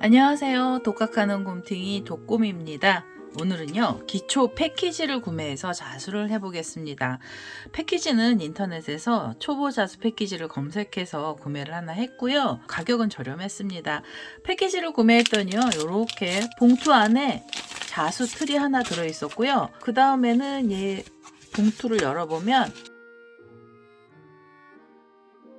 안녕하세요. 독학하는 곰탱이 독곰입니다. 오늘은요, 기초 패키지를 구매해서 자수를 해보겠습니다. 패키지는 인터넷에서 초보 자수 패키지를 검색해서 구매를 하나 했고요. 가격은 저렴했습니다. 패키지를 구매했더니요, 이렇게 봉투 안에 자수 틀이 하나 들어있었고요. 그 다음에는 얘 봉투를 열어보면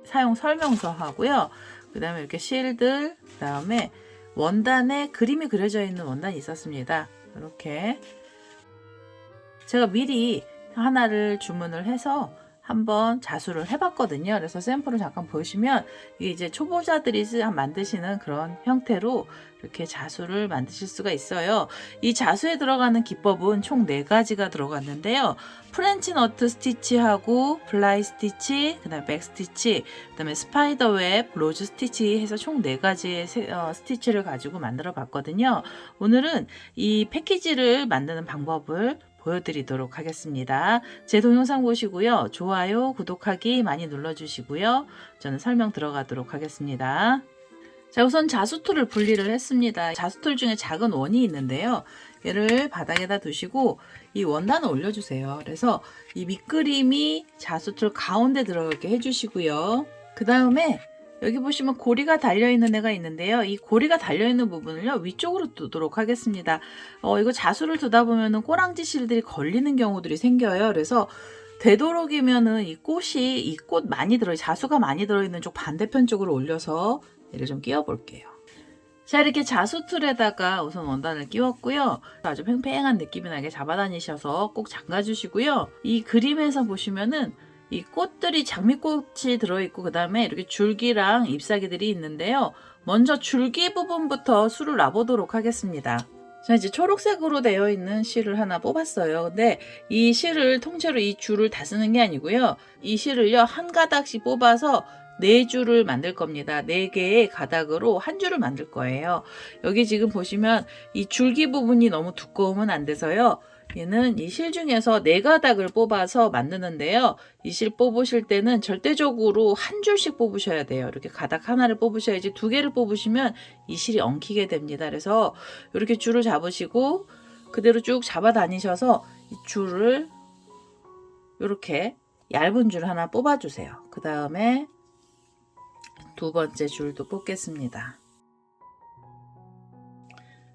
사용 설명서 하고요. 그 다음에 이렇게 실들, 그 다음에 원단에 그림이 그려져 있는 원단이 있었습니다. 이렇게 제가 미리 하나를 주문을 해서 한번 자수를 해봤거든요. 그래서 샘플을 잠깐 보시면 이게 이제 초보자들이 만드시는 그런 형태로 이렇게 자수를 만드실 수가 있어요. 이 자수에 들어가는 기법은 총 4가지가 들어갔는데요. 프렌치 너트 스티치하고 플라이 스티치, 그 다음에 백 스티치, 그 다음에 스파이더 웹, 로즈 스티치 해서 총 4가지의 스티치를 가지고 만들어 봤거든요. 오늘은 이 패키지를 만드는 방법을 보여드리도록 하겠습니다. 제 동영상 보시고요. 좋아요, 구독하기 많이 눌러주시고요. 저는 설명 들어가도록 하겠습니다. 자, 우선 자수툴을 분리를 했습니다. 자수툴 중에 작은 원이 있는데요. 얘를 바닥에다 두시고 이 원단을 올려주세요. 그래서 이 밑그림이 자수툴 가운데 들어가게 해주시고요. 그 다음에 여기 보시면 고리가 달려있는 애가 있는데요. 이 고리가 달려있는 부분을요, 위쪽으로 두도록 하겠습니다. 이거 자수를 두다 보면은 꼬랑지 실들이 걸리는 경우들이 생겨요. 그래서 되도록이면은 이 꽃 많이 자수가 많이 들어있는 쪽 반대편 쪽으로 올려서 얘를 좀 끼워 볼게요. 자, 이렇게 자수툴에다가 우선 원단을 끼웠고요. 아주 팽팽한 느낌이 나게 잡아다니셔서 꼭 잠가 주시고요. 이 그림에서 보시면은 이 꽃들이 장미꽃이 들어있고 그 다음에 이렇게 줄기랑 잎사귀들이 있는데요. 먼저 줄기 부분부터 술을 놔보도록 하겠습니다. 자, 이제 초록색으로 되어 있는 실을 하나 뽑았어요. 근데 이 실을 통째로 이 줄을 다 쓰는 게 아니고요. 이 실을요, 한 가닥씩 뽑아서 4줄을 만들 겁니다. 4개의 가닥으로 한 줄을 만들 거예요. 여기 지금 보시면 이 줄기 부분이 너무 두꺼우면 안 돼서요. 얘는 이 실 중에서 4가닥을 뽑아서 만드는데요. 이 실 뽑으실 때는 절대적으로 한 줄씩 뽑으셔야 돼요. 이렇게 가닥 하나를 뽑으셔야지 2개를 뽑으시면 이 실이 엉키게 됩니다. 그래서 이렇게 줄을 잡으시고 그대로 쭉 잡아 다니셔서 이 줄을 이렇게 얇은 줄 하나 뽑아주세요. 그 다음에 2번째 줄도 뽑겠습니다.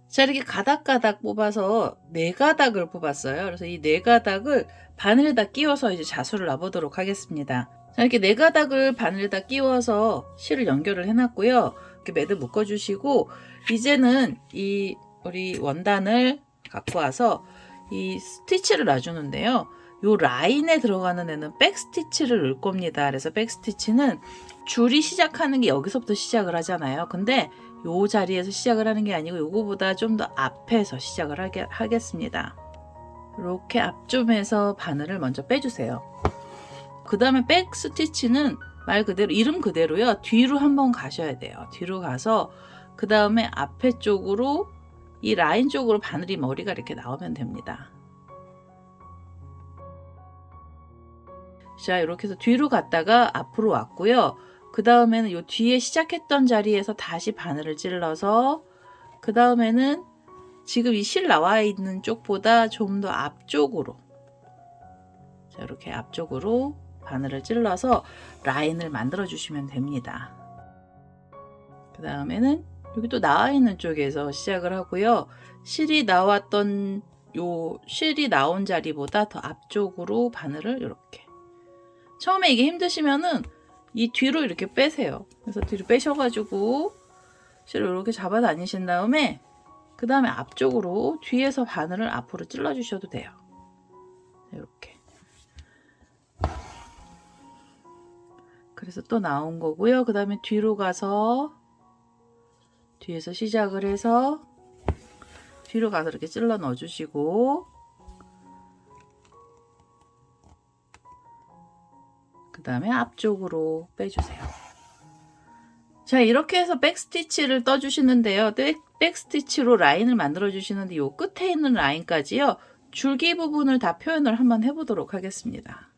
자, 이렇게 가닥가닥 뽑아서 4가닥을 뽑았어요. 그래서 이 4가닥을 바늘에다 끼워서 이제 자수를 놔보도록 하겠습니다. 자, 이렇게 4가닥을 바늘에다 끼워서 실을 연결을 해놨고요. 이렇게 매듭 묶어주시고 이제는 우리 원단을 갖고 와서 이 스티치를 놔주는데요. 요 라인에 들어가는 애는 백 스티치를 넣을 겁니다. 그래서 백 스티치는 줄이 시작하는 게 여기서부터 시작을 하잖아요. 근데 요 자리에서 시작을 하는 게 아니고 요거보다 좀 더 앞에서 시작을 하겠습니다. 이렇게 앞쪽에서 바늘을 먼저 빼주세요. 그 다음에 백 스티치는 말 그대로 이름 그대로요. 뒤로 한번 가셔야 돼요. 뒤로 가서 그 다음에 앞에 쪽으로 이 라인 쪽으로 바늘이 머리가 이렇게 나오면 됩니다. 자, 이렇게 해서 뒤로 갔다가 앞으로 왔고요. 그 다음에는 요 뒤에 시작했던 자리에서 다시 바늘을 찔러서 그 다음에는 지금 이 실 나와 있는 쪽보다 좀 더 앞쪽으로, 자, 이렇게 앞쪽으로 바늘을 찔러서 라인을 만들어 주시면 됩니다. 그 다음에는 여기 또 나와 있는 쪽에서 시작을 하고요. 실이 나온 자리보다 더 앞쪽으로 바늘을 이렇게, 처음에 이게 힘드시면은 이 뒤로 이렇게 빼세요. 그래서 뒤로 빼셔가지고 실을 이렇게 잡아 다니신 다음에 그 다음에 앞쪽으로 뒤에서 바늘을 앞으로 찔러 주셔도 돼요. 이렇게. 그래서 또 나온 거고요. 그 다음에 뒤로 가서 뒤에서 시작을 해서 뒤로 가서 이렇게 찔러 넣어 주시고 그 다음에 앞쪽으로 빼주세요. 자, 이렇게 해서 백스티치를 떠주시는데요. 백스티치로 라인을 만들어 주시는데 요 끝에 있는 라인까지요. 줄기 부분을 다 표현을 한번 해보도록 하겠습니다.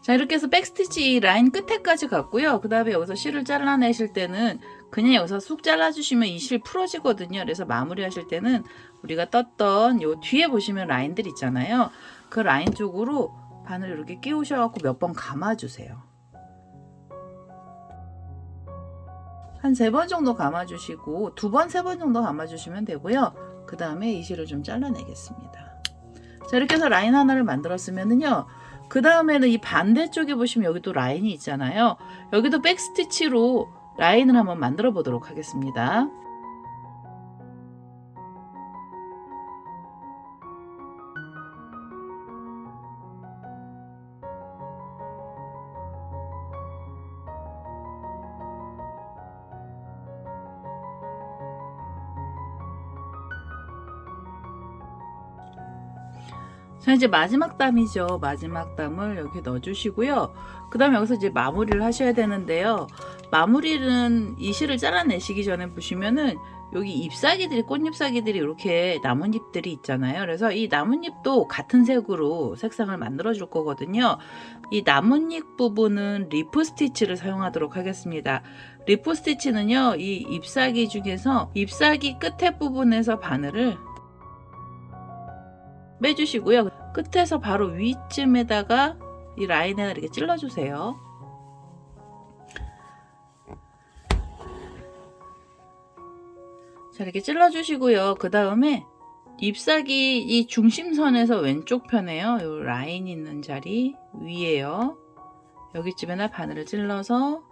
자, 이렇게 해서 백스티치 라인 끝에까지 갔고요. 그 다음에 여기서 실을 잘라내실 때는 그냥 여기서 쑥 잘라주시면 이 실 풀어지거든요. 그래서 마무리 하실 때는 우리가 떴던 요 뒤에 보시면 라인들 있잖아요. 그 라인 쪽으로 바늘 이렇게 끼우셔갖고 몇 번 감아주세요. 한 3번 정도 감아주시고 2번, 3번 정도 감아주시면 되고요. 그 다음에 이 실을 좀 잘라내겠습니다. 자, 이렇게 해서 라인 하나를 만들었으면은요. 그 다음에는 이 반대쪽에 보시면 여기도 라인이 있잖아요. 여기도 백스티치로 라인을 한번 만들어 보도록 하겠습니다. 자, 이제 마지막 담이죠. 마지막 담을 여기 넣어주시고요. 그 다음에 여기서 이제 마무리를 하셔야 되는데요. 마무리는 이 실을 잘라내시기 전에 보시면은 여기 잎사귀들이, 꽃잎사귀들이 이렇게 나뭇잎들이 있잖아요. 그래서 이 나뭇잎도 같은 색으로 색상을 만들어 줄 거거든요. 이 나뭇잎 부분은 리프 스티치를 사용하도록 하겠습니다. 리프 스티치는요, 이 잎사귀 중에서 잎사귀 끝에 부분에서 바늘을 빼주시고요. 끝에서 바로 위쯤에다가 이 라인에다 이렇게 찔러주세요. 자, 이렇게 찔러주시고요. 그 다음에 잎사귀 이 중심선에서 왼쪽 편에요. 이 라인 있는 자리 위에요. 여기쯤에다 바늘을 찔러서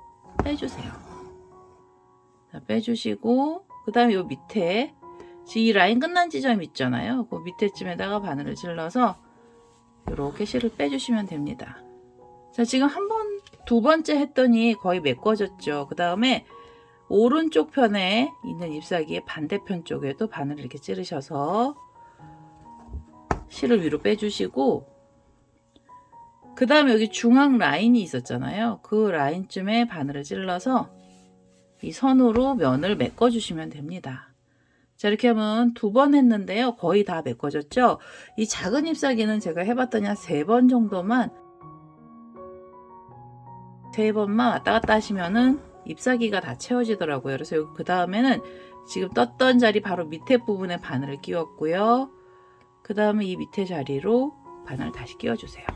빼주세요. 자, 빼주시고 그 다음에 이 밑에 이 라인 끝난 지점 있잖아요. 그 밑에쯤에다가 바늘을 찔러서 이렇게 실을 빼주시면 됩니다. 자, 지금 한 번, 2번째 했더니 거의 메꿔졌죠. 그 다음에 오른쪽 편에 있는 잎사귀의 반대편 쪽에도 바늘을 이렇게 찌르셔서 실을 위로 빼주시고, 그 다음에 여기 중앙 라인이 있었잖아요. 그 라인쯤에 바늘을 찔러서 이 선으로 면을 메꿔주시면 됩니다. 자, 이렇게 하면 2번 했는데요. 거의 다 메꿔졌죠? 이 작은 잎사귀는 제가 해봤더니 한 3번 정도만, 3번만 왔다 갔다 하시면은 잎사귀가 다 채워지더라고요. 그래서 여기 그 다음에는 지금 떴던 자리 바로 밑에 부분에 바늘을 끼웠고요. 그 다음에 이 밑에 자리로 바늘 다시 끼워주세요.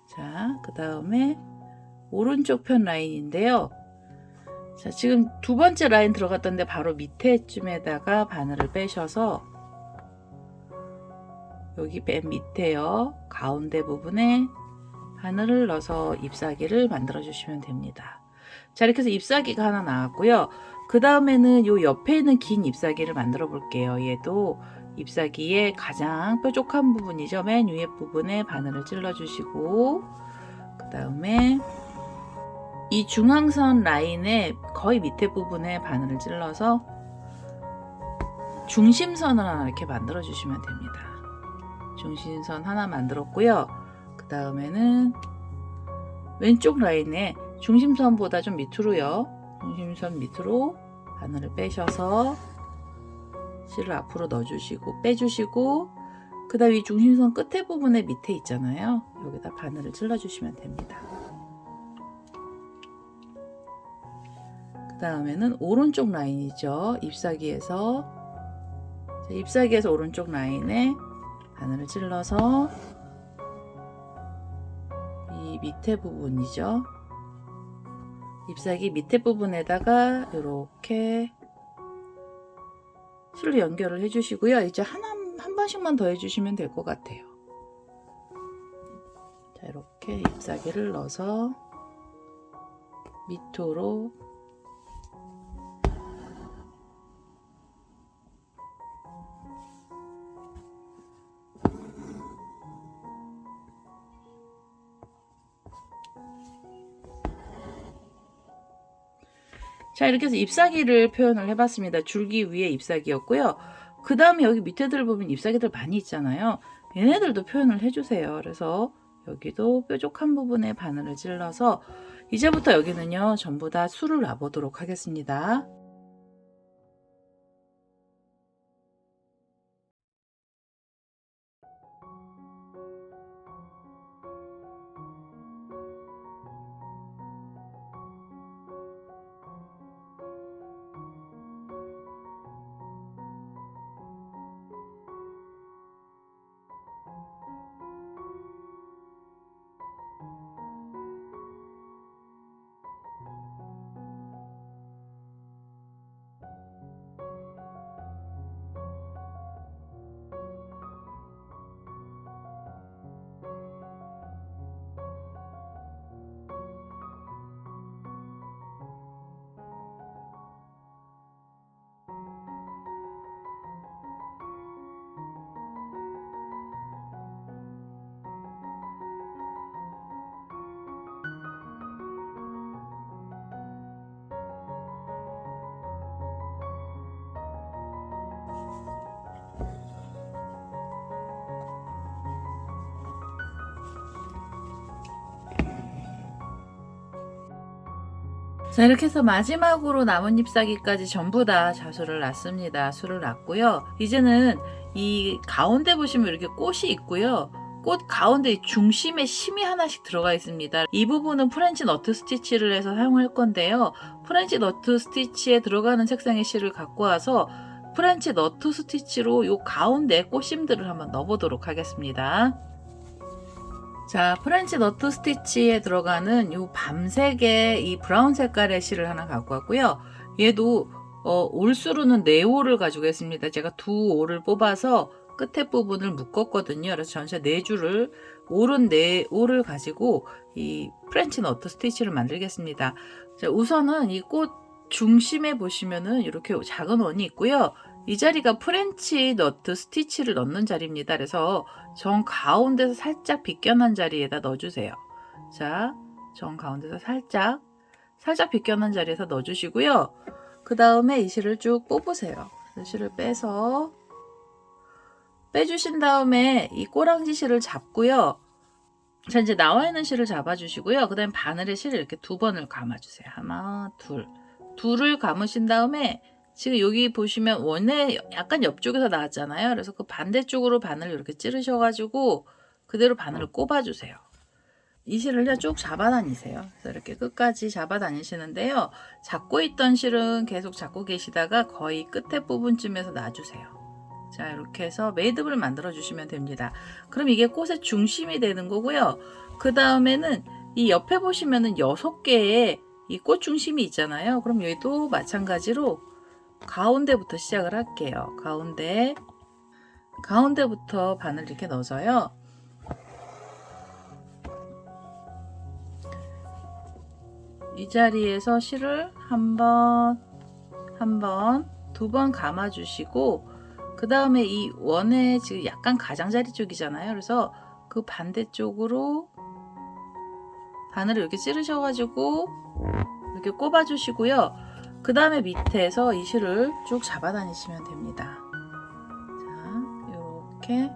자, 그 다음에 오른쪽 편 라인인데요. 자, 지금 2번째 라인 들어갔던데 바로 밑에쯤에다가 바늘을 빼셔서 여기 맨 밑에요. 가운데 부분에 바늘을 넣어서 잎사귀를 만들어 주시면 됩니다. 자, 이렇게 해서 잎사귀가 하나 나왔고요. 그 다음에는 요 옆에 있는 긴 잎사귀를 만들어 볼게요. 얘도 잎사귀의 가장 뾰족한 부분이죠. 맨 위에 부분에 바늘을 찔러 주시고, 그 다음에 이 중앙선 라인의 거의 밑에 부분에 바늘을 찔러서 중심선을 하나 이렇게 만들어 주시면 됩니다. 중심선 하나 만들었고요. 그 다음에는 왼쪽 라인에 중심선보다 좀 밑으로요. 중심선 밑으로 바늘을 빼셔서 실을 앞으로 넣어주시고 빼주시고, 그 다음 이 중심선 끝에 부분에 밑에 있잖아요. 여기다 바늘을 찔러주시면 됩니다. 그 다음에는 오른쪽 라인이죠. 잎사귀에서 오른쪽 라인에 바늘을 찔러서 이 밑에 부분이죠. 잎사귀 밑에 부분에다가 이렇게 실로 연결을 해주시고요. 이제 한 번씩만 더 해주시면 될 것 같아요. 자, 이렇게 잎사귀를 넣어서 밑으로 자, 이렇게 해서 잎사귀를 표현을 해봤습니다. 줄기 위에 잎사귀였고요. 그 다음에 여기 밑에들 보면 잎사귀들 많이 있잖아요. 얘네들도 표현을 해주세요. 그래서 여기도 뾰족한 부분에 바늘을 찔러서 이제부터 여기는요, 전부 다 술을 놔보도록 하겠습니다. 자, 이렇게 해서 마지막으로 나뭇잎 사기까지 전부 다 자수를 놨습니다. 수를 놨고요. 이제는 이 가운데 보시면 이렇게 꽃이 있고요. 꽃 가운데 중심에 심이 하나씩 들어가 있습니다. 이 부분은 프렌치 너트 스티치를 해서 사용할 건데요. 프렌치 너트 스티치에 들어가는 색상의 실을 갖고 와서 프렌치 너트 스티치로 이 가운데 꽃심들을 한번 넣어보도록 하겠습니다. 자, 프렌치 너트 스티치에 들어가는 이 밤색의 이 브라운 색깔의 실을 하나 갖고 왔고요. 얘도 올수로는 4올을 가지고 있습니다. 제가 2올을 뽑아서 끝에 부분을 묶었거든요. 그래서 전체 4줄을 올은 4올을 가지고 이 프렌치 너트 스티치를 만들겠습니다. 자, 우선은 이 꽃 중심에 보시면은 이렇게 작은 원이 있고요. 이 자리가 프렌치 너트 스티치를 넣는 자리입니다. 그래서 정 가운데서 살짝 비껴난 자리에다 넣어주세요. 자, 정 가운데서 살짝 비껴난 자리에서 넣어주시고요. 그 다음에 이 실을 쭉 뽑으세요. 실을 빼주신 다음에 이 꼬랑지 실을 잡고요. 자, 이제 나와 있는 실을 잡아주시고요. 그 다음에 바늘에 실을 이렇게 2번을 감아주세요. 하나, 둘을 감으신 다음에 지금 여기 보시면 원에 약간 옆쪽에서 나왔잖아요. 그래서 그 반대쪽으로 바늘을 이렇게 찌르셔가지고 그대로 바늘을 꼽아주세요. 이 실을 쭉 잡아다니세요. 그래서 이렇게 끝까지 잡아다니시는데요. 잡고 있던 실은 계속 잡고 계시다가 거의 끝에 부분쯤에서 놔주세요. 자, 이렇게 해서 매듭을 만들어 주시면 됩니다. 그럼 이게 꽃의 중심이 되는 거고요. 그 다음에는 이 옆에 보시면은 6개의 이 꽃 중심이 있잖아요. 그럼 여기도 마찬가지로 가운데부터 시작을 할게요. 가운데부터 바늘 이렇게 넣어서요. 이 자리에서 실을 한 번, 2번 감아주시고 그 다음에 이 원에 지금 약간 가장자리 쪽이잖아요. 그래서 그 반대쪽으로 바늘을 이렇게 찌르셔가지고 이렇게 꼽아주시고요. 그 다음에 밑에서 이 실을 쭉 잡아다니시면 됩니다. 자, 이렇게.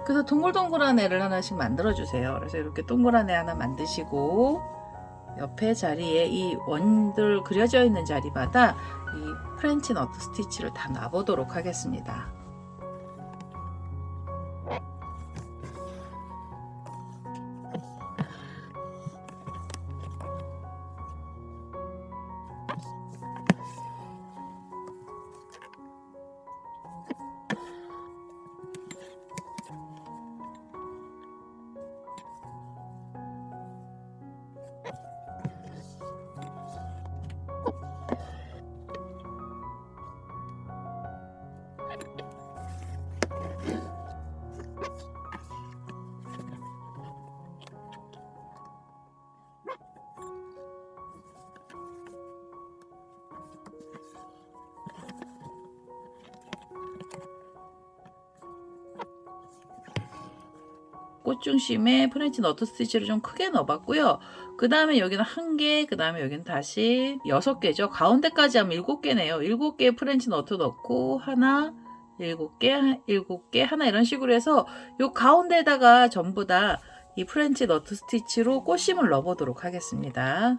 그래서 동글동글한 애를 하나씩 만들어주세요. 그래서 이렇게 동그란 애 하나 만드시고 옆에 자리에 이 원들 그려져 있는 자리마다 이 프렌치 너트 스티치를 다 놔보도록 하겠습니다. 꽃 중심에 프렌치 너트 스티치를 좀 크게 넣어봤고요. 그 다음에 여기는 1개, 그 다음에 여기는 다시 6개죠. 가운데까지 하면 7개네요. 7개의 프렌치 너트 넣고 하나, 7개, 7개, 하나 이런 식으로 해서 요 가운데다가 전부 다 이 프렌치 너트 스티치로 꽃심을 넣어보도록 하겠습니다.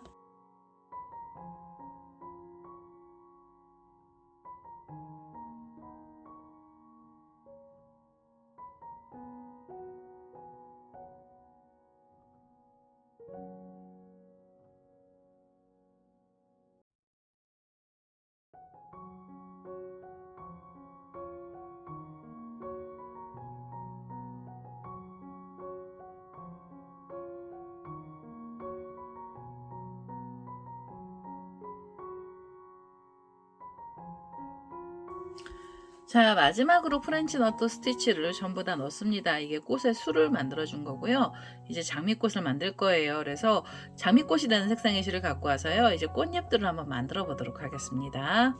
자, 마지막으로 프렌치 너트 스티치를 전부 다 넣습니다. 이게 꽃의 술을 만들어 준 거고요. 이제 장미꽃을 만들 거예요. 그래서 장미꽃이 되는 색상의 실을 갖고 와서요. 이제 꽃잎들을 한번 만들어 보도록 하겠습니다.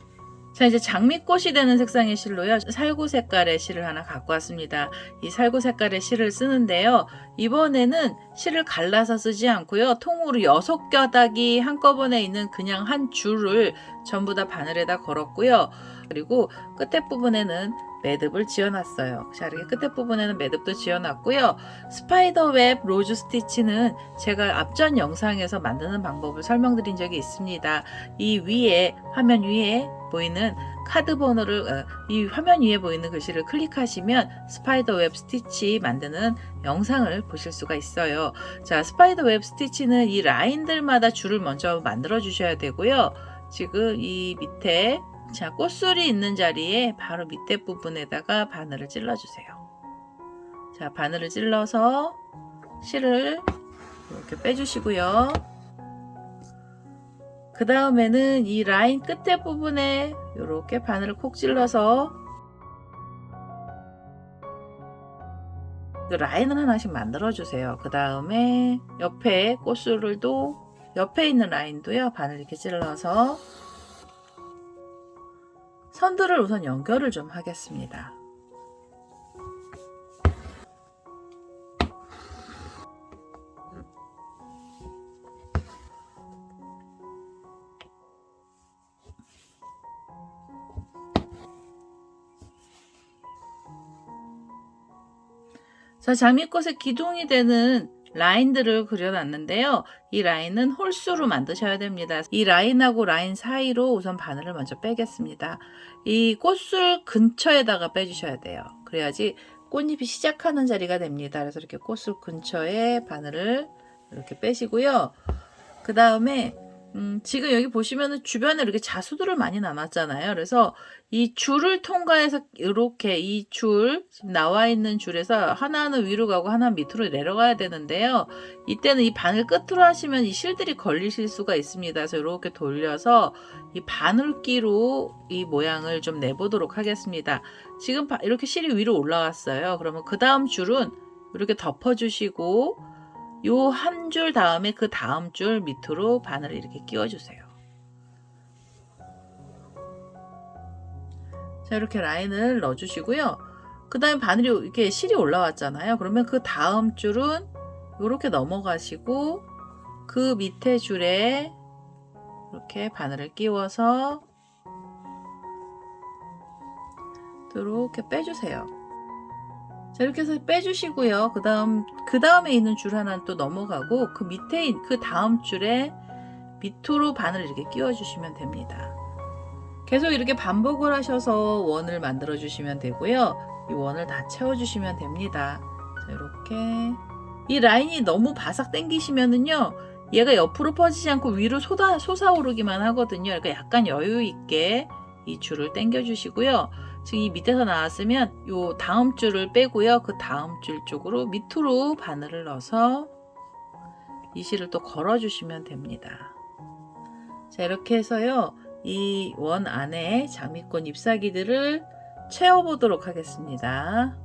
자, 이제 장미꽃이 되는 색상의 실로요. 살구 색깔의 실을 하나 갖고 왔습니다. 이 살구 색깔의 실을 쓰는데요. 이번에는 실을 갈라서 쓰지 않고요. 통으로 6가닥이 한꺼번에 있는 그냥 한 줄을 전부 다 바늘에다 걸었고요. 그리고 끝에 부분에는 매듭을 지어놨어요. 자, 이렇게 끝에 부분에는 매듭도 지어놨고요. 스파이더웹 로즈 스티치는 제가 앞전 영상에서 만드는 방법을 설명드린 적이 있습니다. 이 위에 화면 위에 보이는 카드 번호를 이 화면 위에 보이는 글씨를 클릭하시면 스파이더웹 스티치 만드는 영상을 보실 수가 있어요. 자, 스파이더웹 스티치는 이 라인들마다 줄을 먼저 만들어 주셔야 되고요. 지금 이 밑에 자, 꽃술이 있는 자리에 바로 밑에 부분에다가 바늘을 찔러 주세요. 자, 바늘을 찔러서 실을 이렇게 빼주시고요. 그 다음에는 이 라인 끝에 부분에 이렇게 바늘을 콕 찔러서 라인을 하나씩 만들어 주세요. 그 다음에 옆에 꽃술도 옆에 있는 라인도요, 바늘 이렇게 찔러서 선들을 우선 연결을 좀 하겠습니다. 자, 장미꽃의 기둥이 되는 라인들을 그려놨는데요. 이 라인은 홀수로 만드셔야 됩니다. 이 라인하고 라인 사이로 우선 바늘을 먼저 빼겠습니다. 이 꽃술 근처에다가 빼주셔야 돼요. 그래야지 꽃잎이 시작하는 자리가 됩니다. 그래서 이렇게 꽃술 근처에 바늘을 이렇게 빼시고요. 그 다음에 지금 여기 보시면은 주변에 이렇게 자수들을 많이 남았잖아요. 그래서 이 줄을 통과해서 이렇게 이 줄, 지금 나와 있는 줄에서 하나는 위로 가고 하나는 밑으로 내려가야 되는데요. 이때는 이 바늘 끝으로 하시면 이 실들이 걸리실 수가 있습니다. 그래서 이렇게 돌려서 이 바늘기로 이 모양을 좀 내보도록 하겠습니다. 지금 이렇게 실이 위로 올라왔어요. 그러면 그 다음 줄은 이렇게 덮어주시고 요 한 줄 다음에 그 다음 줄 밑으로 바늘을 이렇게 끼워주세요. 자, 이렇게 라인을 넣어주시고요. 그 다음에 바늘이 이렇게 실이 올라왔잖아요. 그러면 그 다음 줄은 이렇게 넘어가시고 그 밑에 줄에 이렇게 바늘을 끼워서 이렇게 빼주세요. 자, 이렇게 해서 빼주시고요. 그 다음에 있는 줄 하나는 또 넘어가고 그 밑에 그 다음 줄에 밑으로 바늘을 이렇게 끼워주시면 됩니다. 계속 이렇게 반복을 하셔서 원을 만들어 주시면 되고요. 이 원을 다 채워주시면 됩니다. 자, 이렇게 이 라인이 너무 바삭 당기시면은요, 얘가 옆으로 퍼지지 않고 위로 솟아오르기만 하거든요. 그러니까 약간 여유 있게 이 줄을 당겨 주시고요. 지금 이 밑에서 나왔으면 요 다음 줄을 빼고요. 그 다음 줄 쪽으로 밑으로 바늘을 넣어서 이 실을 또 걸어 주시면 됩니다. 자, 이렇게 해서요, 이 원 안에 장미꽃 잎사귀들을 채워보도록 하겠습니다.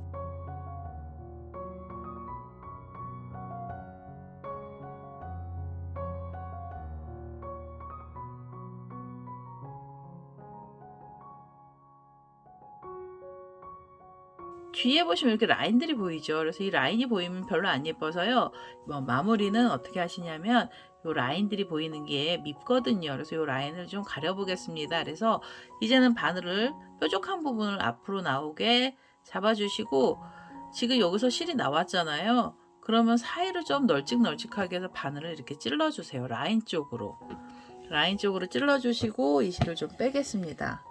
뒤에 보시면 이렇게 라인들이 보이죠. 그래서 이 라인이 보이면 별로 안 예뻐서요. 마무리는 어떻게 하시냐면 이 라인들이 보이는 게 밉거든요. 그래서 이 라인을 좀 가려보겠습니다. 그래서 이제는 바늘을 뾰족한 부분을 앞으로 나오게 잡아주시고 지금 여기서 실이 나왔잖아요. 그러면 사이를 좀 널찍널찍하게 해서 바늘을 이렇게 찔러주세요. 라인 쪽으로 찔러주시고 이 실을 좀 빼겠습니다.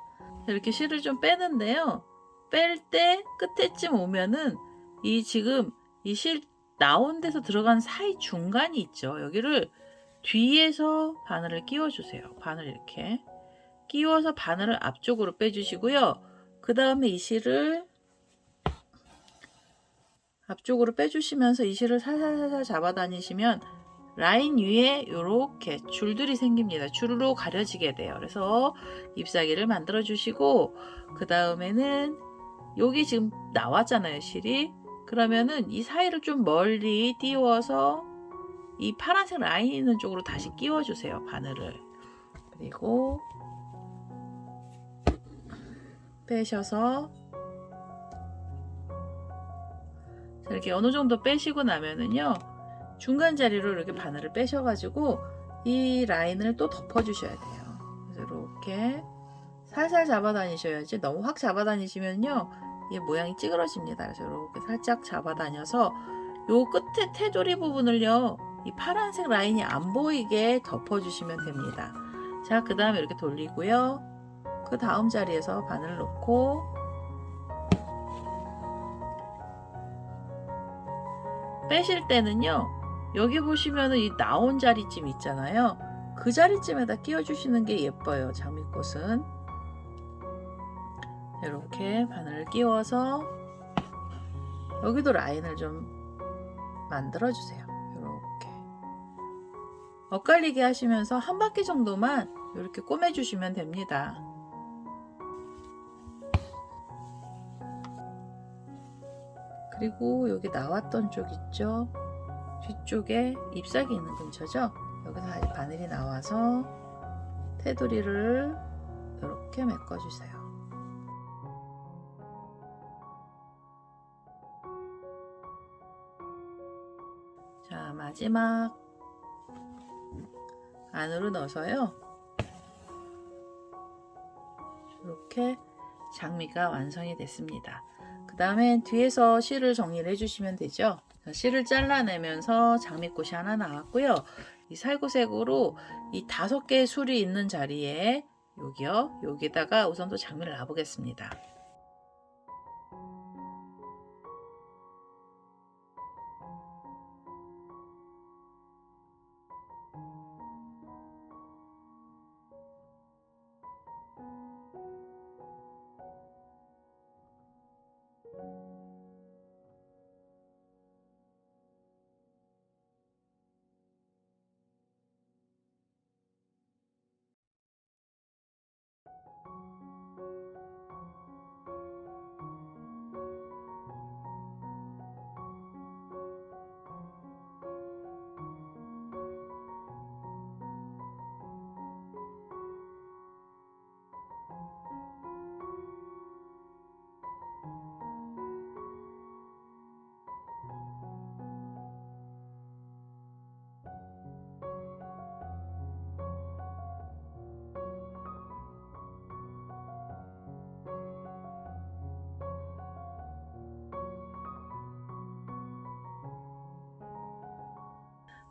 이렇게 실을 좀 빼는데요. 뺄 때 끝에쯤 오면은 이 지금 이 실 나온 데서 들어간 사이 중간이 있죠. 여기를 뒤에서 바늘을 끼워 주세요. 바늘 이렇게 끼워서 바늘을 앞쪽으로 빼주시고요. 그 다음에 이 실을 앞쪽으로 빼주시면서 이 실을 살살살살 잡아다니시면 라인 위에 이렇게 줄들이 생깁니다. 줄로 가려지게 돼요. 그래서 잎사귀를 만들어 주시고 그 다음에는 여기 지금 나왔잖아요, 실이. 그러면은 이 사이를 좀 멀리 띄워서 이 파란색 라인 있는 쪽으로 다시 끼워주세요, 바늘을. 그리고 빼셔서 이렇게 어느 정도 빼시고 나면은요, 중간 자리로 이렇게 바늘을 빼셔가지고 이 라인을 또 덮어주셔야 돼요. 그래서 이렇게 살살 잡아다니셔야지 너무 확 잡아다니시면요, 이 모양이 찌그러집니다. 그래서 이렇게 살짝 잡아다녀서 요 끝에 테두리 부분을요, 이 파란색 라인이 안 보이게 덮어주시면 됩니다. 자, 그 다음에 이렇게 돌리고요. 그 다음 자리에서 바늘 놓고 빼실 때는요, 여기 보시면은 이 나온 자리쯤 있잖아요. 그 자리쯤에다 끼워주시는 게 예뻐요. 장미꽃은 이렇게 바늘을 끼워서 여기도 라인을 좀 만들어 주세요. 이렇게 엇갈리게 하시면서 한 바퀴 정도만 이렇게 꼬매 주시면 됩니다. 그리고 여기 나왔던 쪽 있죠? 뒤쪽에 잎사귀 있는 근처죠? 여기서 다시 바늘이 나와서 테두리를 이렇게 메꿔주세요. 자, 마지막 안으로 넣어서요. 이렇게 장미가 완성이 됐습니다. 그 다음에 뒤에서 실을 정리를 해주시면 되죠. 실을 잘라내면서 장미꽃이 하나 나왔고요. 이 살구색으로 이 5개의 술이 있는 자리에 여기요, 여기다가 우선 또 장미를 놔보겠습니다.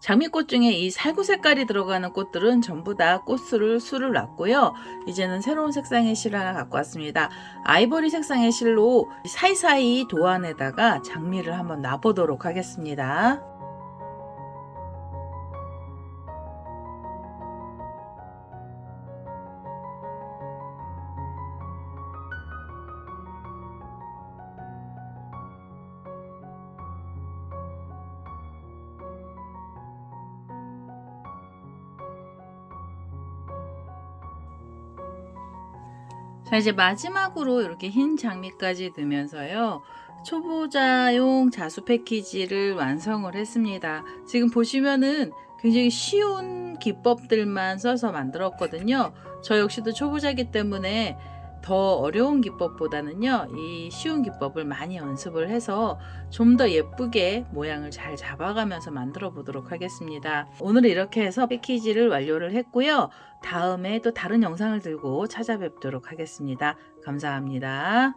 장미꽃 중에 이 살구 색깔이 들어가는 꽃들은 전부 다 술을 놨고요. 이제는 새로운 색상의 실 하나 갖고 왔습니다. 아이보리 색상의 실로 사이사이 도안에다가 장미를 한번 놔보도록 하겠습니다. 자, 이제 마지막으로 이렇게 흰 장미까지 넣으면서요, 초보자용 자수 패키지를 완성을 했습니다. 지금 보시면은 굉장히 쉬운 기법들만 써서 만들었거든요. 저 역시도 초보자이기 때문에 더 어려운 기법보다는요, 이 쉬운 기법을 많이 연습을 해서 좀 더 예쁘게 모양을 잘 잡아가면서 만들어 보도록 하겠습니다. 오늘 이렇게 해서 패키지를 완료를 했고요. 다음에 또 다른 영상을 들고 찾아뵙도록 하겠습니다. 감사합니다.